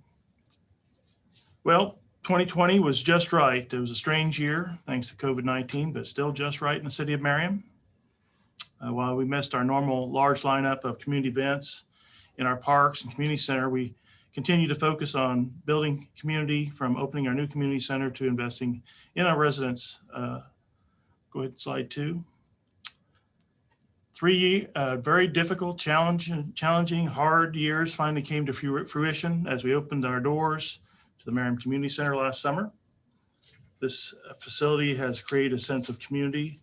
2020 was just right. It was a strange year, thanks to COVID-19, but still just right in the City of Merriam. While we missed our normal large lineup of community events in our parks and community center, we continue to focus on building community, from opening our new community center to investing in our residents. Go ahead, slide 2. 3 very difficult, challenging, hard years finally came to fruition as we opened our doors to the Merriam Community Center last summer. This facility has created a sense of community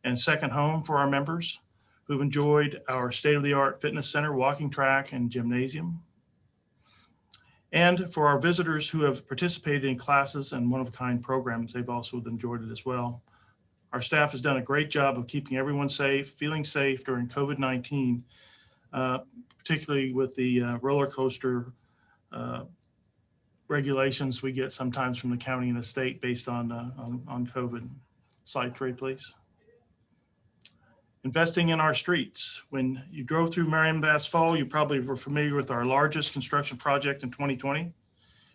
and second home for our members. who've enjoyed our state-of-the-art fitness center, walking track, and gymnasium. And for our visitors who have participated in classes and one-of-a-kind programs, they've also enjoyed it as well. Our staff has done a great job of keeping everyone safe, feeling safe during COVID-19, particularly with the roller coaster regulations we get sometimes from the county and the state based on COVID. Slide 3, please. Investing in our streets. When you drove through Marion last fall, you probably were familiar with our largest construction project in 2020,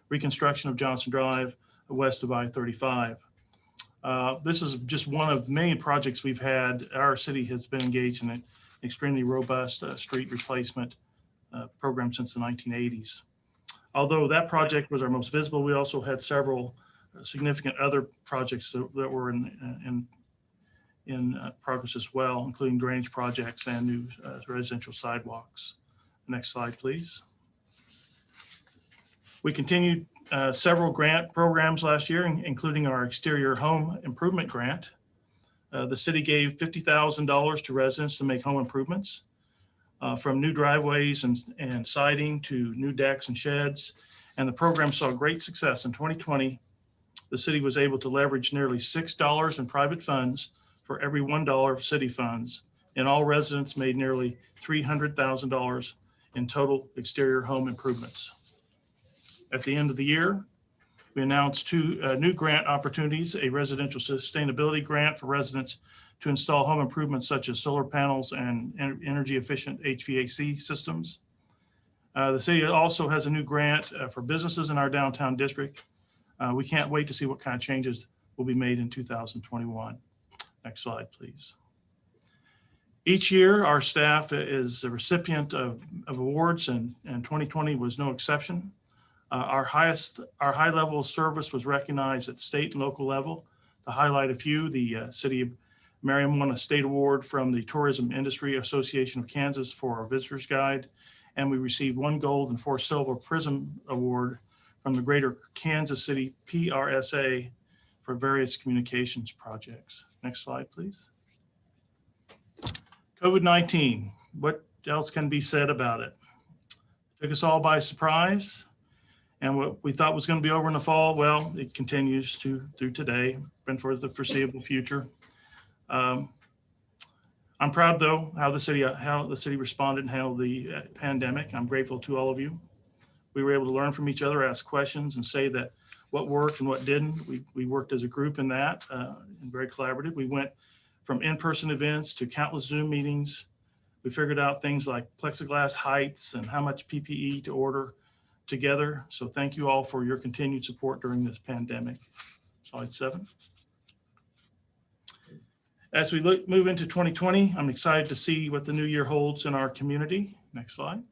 reconstruction of Johnson Drive west of I-35. This is just one of many projects we've had. Our city has been engaged in an extremely robust street replacement program since the 1980s. Although that project was our most visible, we also had several significant other projects that were in progress as well, including drainage projects and new residential sidewalks. Next slide, please. We continued several grant programs last year, including our exterior home improvement grant. The city gave $50,000 to residents to make home improvements, from new driveways and siding to new decks and sheds. And the program saw great success. In 2020, the city was able to leverage nearly $6 in private funds for every $1 of city funds, and all residents made nearly $300,000 in total exterior home improvements. At the end of the year, we announced two new grant opportunities: a residential sustainability grant for residents to install home improvements such as solar panels and energy efficient HVAC systems. The city also has a new grant for businesses in our downtown district. We can't wait to see what kind of changes will be made in 2021. Next slide, please. Each year, our staff is the recipient of awards, and 2020 was no exception. Our high level of service was recognized at state and local level. To highlight a few, the city of Marion won a state award from the Tourism Industry Association of Kansas for our visitor's guide, and we received 1 gold and 4 silver Prism Award from the Greater Kansas City PRSA for various communications projects. Next slide, please. COVID-19, what else can be said about it? Took us all by surprise, and what we thought was going to be over in the fall, well, it continues through today and for the foreseeable future. I'm proud, though, how the city responded and handled the pandemic. I'm grateful to all of you. We were able to learn from each other, ask questions, and say that what worked and what didn't. We worked as a group in that, and very collaborative. We went from in-person events to countless Zoom meetings. We figured out things like plexiglass heights and how much PPE to order together. So thank you all for your continued support during this pandemic. Slide 7. As we move into 2020, I'm excited to see what the new year holds in our community. Next slide.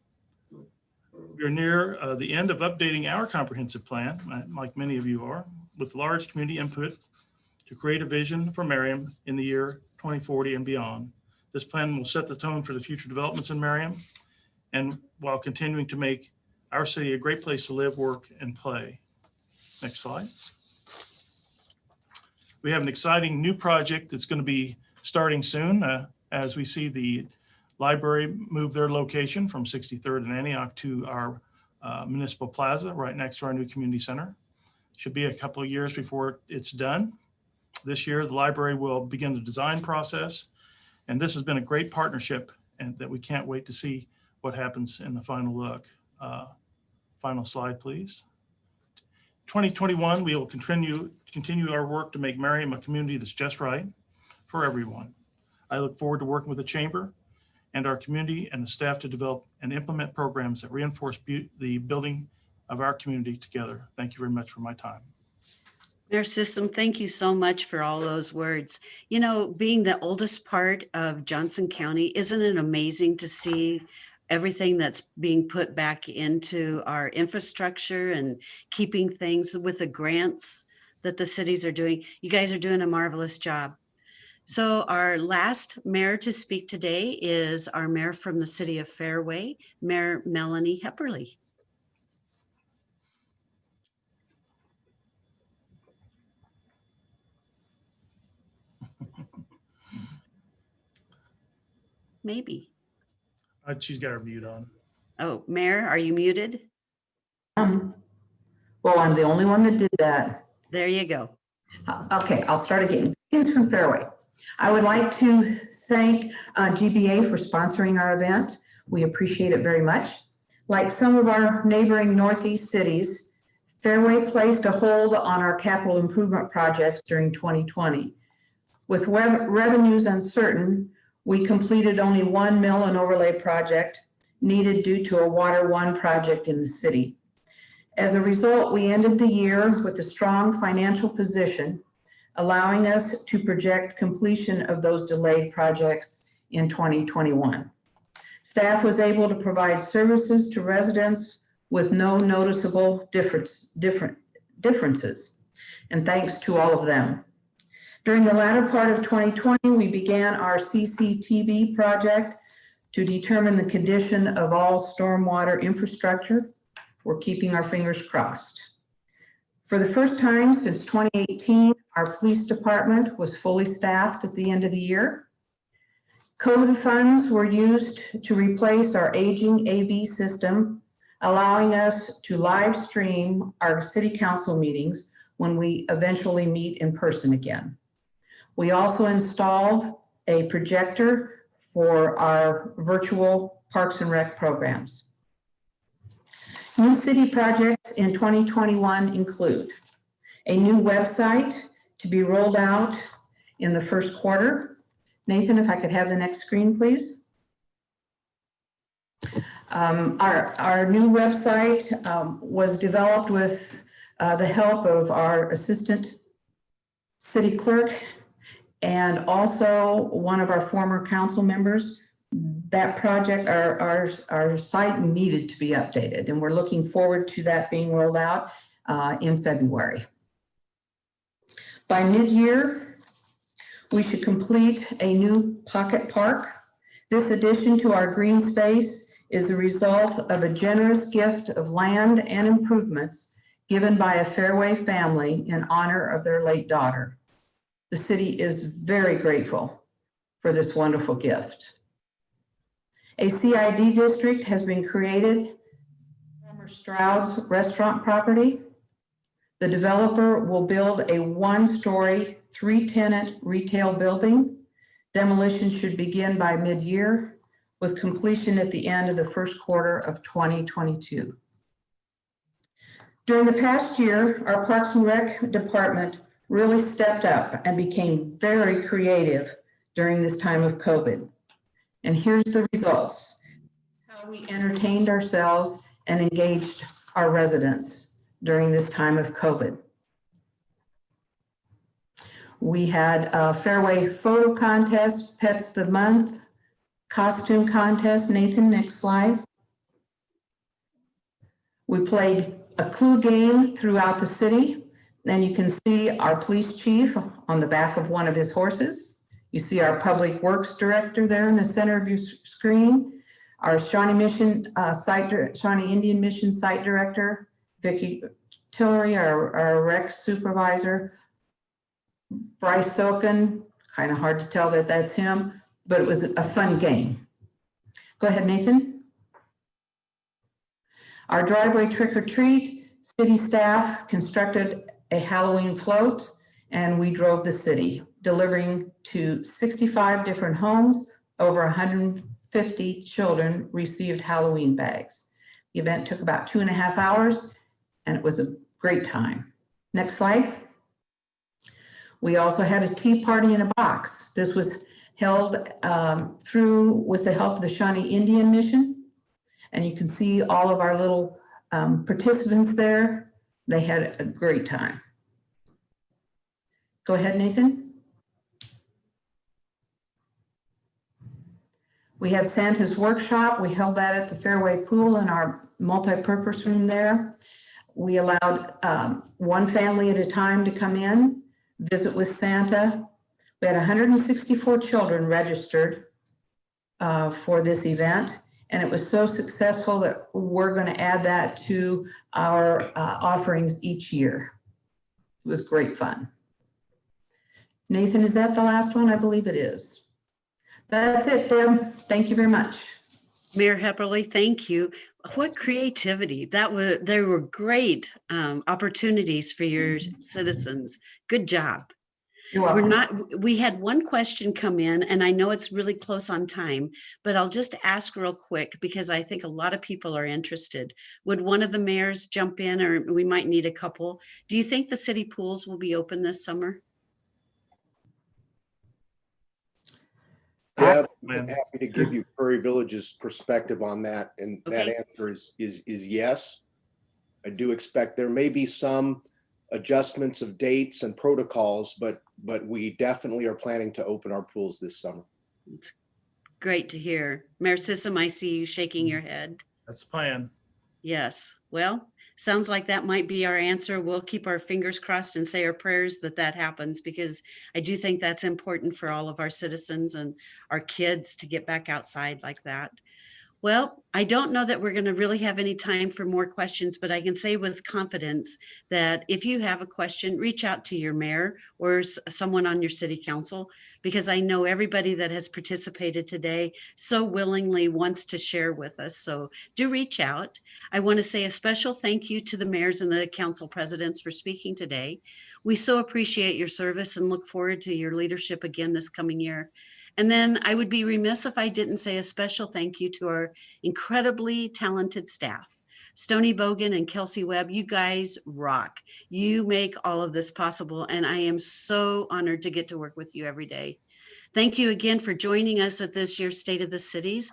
We are near the end of updating our comprehensive plan, like many of you are, with large community input to create a vision for Marion in the year 2040 and beyond. This plan will set the tone for the future developments in Marion, and while continuing to make our city a great place to live, work, and play. Next slide. We have an exciting new project that's going to be starting soon as we see the library move their location from 63rd and Antioch to our municipal plaza right next to our new community center. Should be a couple of years before it's done. This year, the library will begin the design process, and this has been a great partnership, and that we can't wait to see what happens in the final look. Final slide, please. 2021, we will continue our work to make Marion a community that's just right for everyone. I look forward to working with the chamber and our community and the staff to develop and implement programs that reinforce the building of our community together. Thank you very much for my time. Mayor System, thank you so much for all those words. You know, being the oldest part of Johnson County, isn't it amazing to see everything that's being put back into our infrastructure and keeping things with the grants that the cities are doing? You guys are doing a marvelous job. So our last mayor to speak today is our mayor from the city of Fairway, Mayor Melanie Hepperly. Maybe. She's got her mute on. Oh, Mayor, are you muted? Well, I'm the only one that did that. There you go. Okay, I'll start again. It's from Fairway. I would like to thank GBA for sponsoring our event. We appreciate it very much. Like some of our neighboring Northeast cities, Fairway placed a hold on our capital improvement projects during 2020. With revenues uncertain, we completed only one mill and overlay project needed due to a Water One project in the city. As a result, we ended the year with a strong financial position, allowing us to project completion of those delayed projects in 2021. Staff was able to provide services to residents with no noticeable differences, and thanks to all of them. During the latter part of 2020, we began our CCTV project to determine the condition of all stormwater infrastructure. We're keeping our fingers crossed. For the first time since 2018, our police department was fully staffed at the end of the year. COVID funds were used to replace our aging AV system, allowing us to live stream our city council meetings when we eventually meet in person again. We also installed a projector for our virtual Parks and Rec programs. New city projects in 2021 include a new website to be rolled out in the first quarter. Nathan, if I could have the next screen, please. Our new website was developed with the help of our assistant city clerk and also one of our former council members. That project, our site needed to be updated, and we're looking forward to that being rolled out in February. By mid-year, we should complete a new pocket park. This addition to our green space is a result of a generous gift of land and improvements given by a Fairway family in honor of their late daughter. The city is very grateful for this wonderful gift. A CID district has been created former Stroud's restaurant property. The developer will build a one-story, 3-tenant retail building. Demolition should begin by mid-year with completion at the end of the first quarter of 2022. During the past year, our Parks and Rec department really stepped up and became very creative during this time of COVID. And here's the results: how we entertained ourselves and engaged our residents during this time of COVID. We had a Fairway photo contest, Pets of the Month, costume contest. Nathan, next slide. We played a clue game throughout the city. And you can see our police chief on the back of one of his horses. You see our public works director there in the center of your screen. Our Shawnee Indian Mission site director, Vicki Tillery, our rec supervisor, Bryce Silken. Kind of hard to tell that that's him, but it was a fun game. Go ahead, Nathan. Our driveway trick or treat, city staff constructed a Halloween float, and we drove the city, delivering to 65 different homes. Over 150 children received Halloween bags. The event took about 2.5 hours, and it was a great time. Next slide. We also had a tea party in a box. This was held with the help of the Shawnee Indian Mission, and you can see all of our little participants there. They had a great time. Go ahead, Nathan. We had Santa's workshop. We held that at the Fairway Pool in our multi-purpose room there. We allowed one family at a time to come in, visit with Santa. We had 164 children registered for this event. And it was so successful that we're going to add that to our offerings each year. It was great fun. Nathan, is that the last one? I believe it is. That's it, Deb. Thank you very much. Mayor Hepperly, thank you. What creativity. There were great opportunities for your citizens. Good job. You're welcome. We had one question come in, and I know it's really close on time, but I'll just ask real quick because I think a lot of people are interested. Would one of the mayors jump in, or we might need a couple? Do you think the city pools will be open this summer? Yeah, I'm Man. happy to give you Prairie Village's perspective on that. And that Okay. answer is yes. I do expect there may be some adjustments of dates and protocols, but we definitely are planning to open our pools this summer. It's great to hear. Mayor Sissom, I see you shaking your head. That's the plan. Yes. Well, sounds like that might be our answer. We'll keep our fingers crossed and say our prayers that happens, because I do think that's important for all of our citizens and our kids to get back outside like that. Well, I don't know that we're going to really have any time for more questions, but I can say with confidence that if you have a question, reach out to your mayor or someone on your city council, because I know everybody that has participated today so willingly wants to share with us. So do reach out. I want to say a special thank you to the mayors and the council presidents for speaking today. We so appreciate your service and look forward to your leadership again this coming year. And then I would be remiss if I didn't say a special thank you to our incredibly talented staff. Stony Bogan and Kelsey Webb, you guys rock. You make all of this possible, and I am so honored to get to work with you every day. Thank you again for joining us at this year's State of the Cities.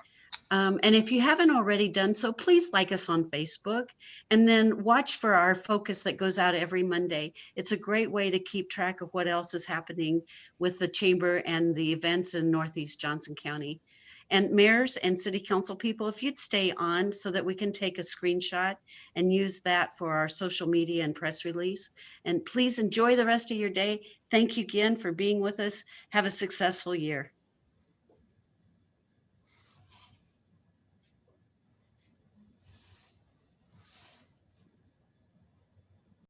And if you haven't already done so, please like us on Facebook and then watch for our focus that goes out every Monday. It's a great way to keep track of what else is happening with the chamber and the events in Northeast Johnson County. And mayors and city council people, if you'd stay on so that we can take a screenshot and use that for our social media and press release. And please enjoy the rest of your day. Thank you again for being with us. Have a successful year.